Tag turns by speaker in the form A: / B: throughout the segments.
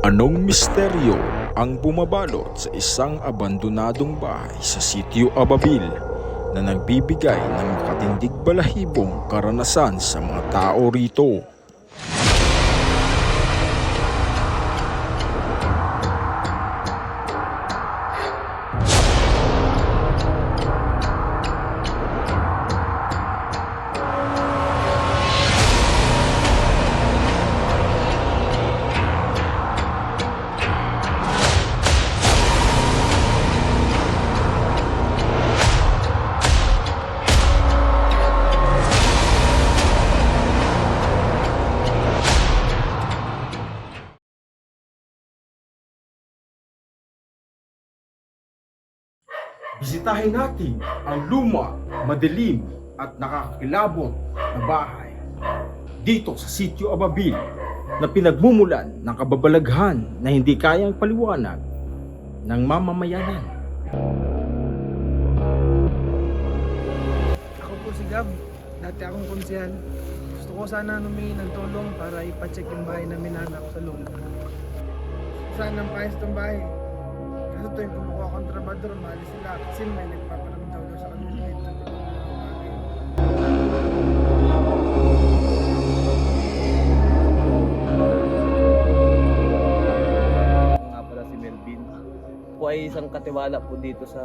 A: Anong misteryo ang bumabalot sa isang abandonadong bahay sa Sitio Ababil na nagbibigay ng makatindig balahibong karanasan sa mga tao rito? Bisitahin natin ang luma, madilim at nakakakilabot na bahay dito sa Sitio Ababil na pinagmumulan ng kababalaghan na hindi kayang paliwanag ng mamamayanan.
B: Ako po si Gab, dati akong konsehal. Gusto ko sana humingi ng tulong para ipacheck yung bahay namin na anak ko sa lola. Saan ang payas itong bahay? Kasi tuwing kumukuha akong trabador, maalis sila kasi may nagpaparamdaw daw sa kanila ito.
C: Nga pala si Melvin. Po ay isang katiwala po dito sa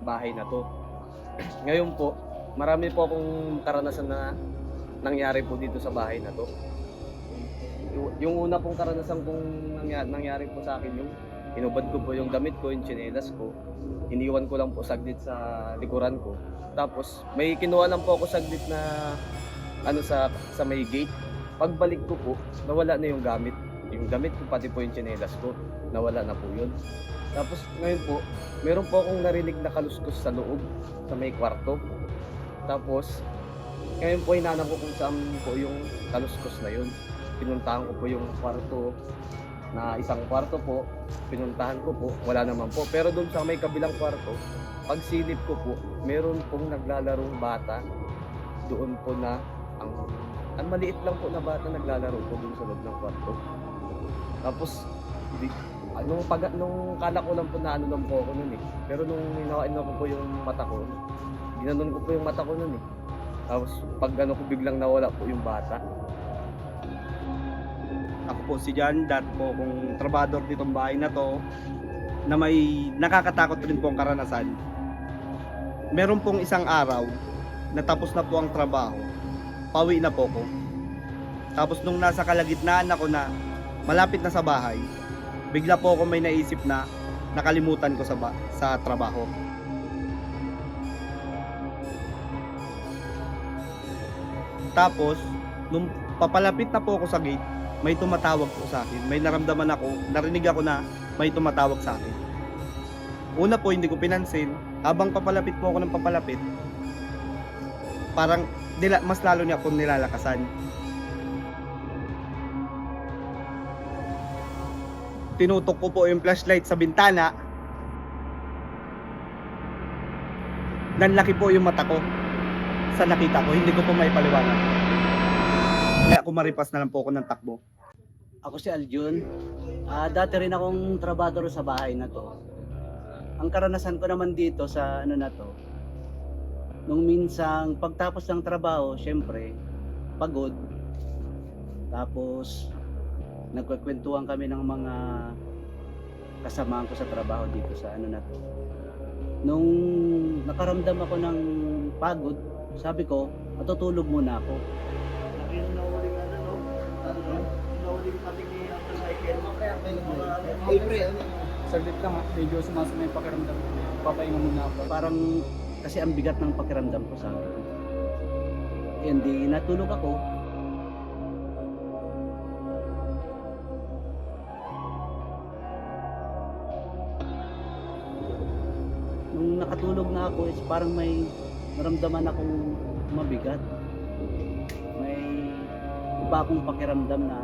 C: bahay na to. Ngayon po, marami po akong karanasan na nangyari po dito sa bahay na to. Yung una pong karanasan kong nangyari po sa akin, yung inubad ko po yung damit ko, yung tsinelas ko. Iniwan ko lang po saglit sa likuran ko. Tapos may kinuha lang po ako saglit na sa may gate. Pagbalik ko po, nawala na yung gamit. Yung damit ko pati po yung tsinelas ko, nawala na po yun. Tapos ngayon po, meron po akong narinig na kaluskos sa loob, sa may kwarto. Tapos ngayon po hinanap ko kung saan po yung kaluskos na yun. Pinuntahan ko po yung kwarto, na isang kwarto po, pinuntahan ko po, wala naman po. Pero doon sa may kabilang kwarto, pag silip ko po, meron pong naglalarong bata doon po na ang maliit lang po na bata naglalaro po doon sa loob ng kwarto. Tapos nung kala ko lang po na ano lang po ako noon eh. Pero nung hinawain ko po yung mata ko, ginanon ko po yung mata ko noon eh. Tapos pag ko biglang nawala po yung bata.
D: Ako po si Jan, dati po akong trabador ditong bahay na to na may nakakatakot rin po ang karanasan. Meron pong isang araw, natapos na po ang trabaho, pauwi na po ko. Tapos nung nasa kalagitnaan ako na malapit na sa bahay, bigla po ako may naisip na nakalimutan ko sa trabaho. Tapos, nung papalapit na po ako sa gate, may tumatawag po sa akin. May naramdaman ako, narinig ako na may tumatawag sa akin. Una po, hindi ko pinansin. Habang papalapit po ako ng papalapit, parang mas lalo niya akong nilalakasan. Tinutok ko po yung flashlight sa bintana. Nanlaki po yung mata ko sa nakita ko. Hindi ko po maipaliwanag. Kaya kumaripas na lang po ako ng takbo.
E: Ako si Aljun. Dati rin akong trabador sa bahay na to. Ang karanasan ko naman dito sa ano na to, nung minsang pagtapos ng trabaho, syempre, pagod. Tapos, nagkwekwentuhan kami ng mga kasamahan ko sa trabaho dito sa ano na to. Nung nakaramdam ako ng pagod, sabi ko, matutulog muna ako.
B: Saglit lang ha, medyo sumasama yung pakiramdam. Papahinga muna ako.
E: Parang kasi ang bigat ng pakiramdam ko sa akin. Hindi natulog ako. Nung nakatulog na ako, is parang may naramdaman akong mabigat. May iba akong pakiramdam na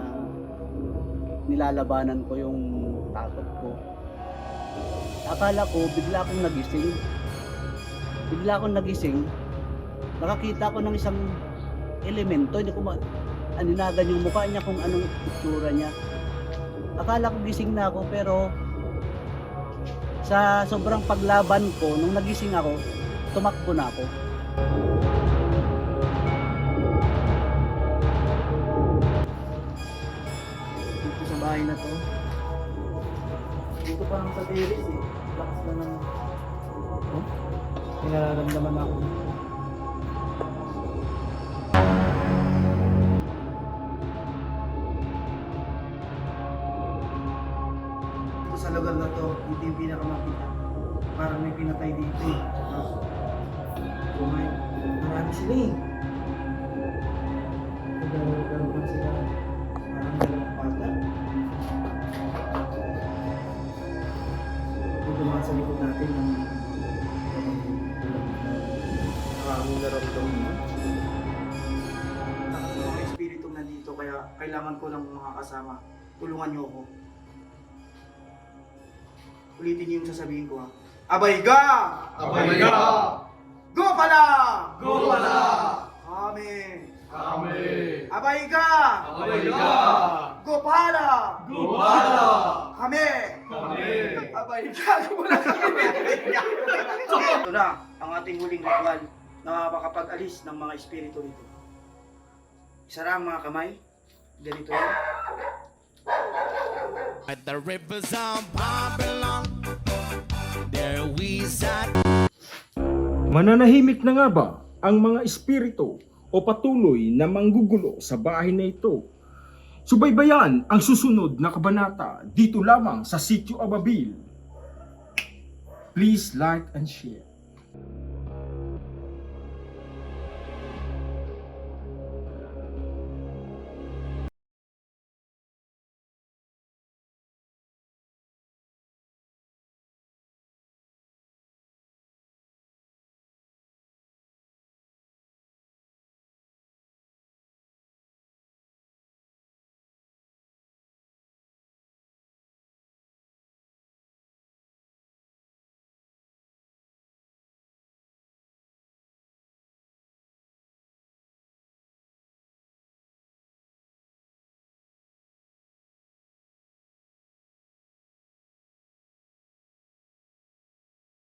E: nilalabanan ko yung takot ko. Akala ko bigla akong nagising. Nakakita ko ng isang elemento, hindi ko aninagan yung mukha niya kung anong itsura niya. Akala ko gising na ako pero sa sobrang paglaban ko, nung nagising ako, tumakbo na ako. Dito sa bahay na to. Dito pa lang sa terrace eh. Lakas na ng... Oh? May nararamdaman ako. Dito sa lugar na to, dito yung pinakamakita. Parang may pinatay dito eh. Kumay, marami sila eh. Nagdalaw pa sila. Parang dalawang pata. Ito mga sa likod natin ng
A: Maraming naramdaman mo.
B: mga espiritu na dito, kaya kailangan ko ng mga kasama. Tulungan niyo ako. Ulitin niyo yung sasabihin ko ha. Abay ga!
A: Abay ka!
B: Go pala!
A: Go pala!
B: Amen!
A: Kami!
B: Abay ga!
A: Abay ka!
B: Go pala!
A: Gumala!
B: Kami!
A: Kami!
B: Abay ga! Wala kami! Ito na ang ating huling ritual na makakapag-alis ng mga espiritu nito. Isara ang mga kamay. Ganito yan.
F: At the rivers of Babylon, there we sat.
A: Mananahimik na nga ba ang mga espiritu o patuloy na manggugulo sa bahay na ito? Subaybayan ang susunod na kabanata dito lamang sa Sitio Ababil. Please like and share.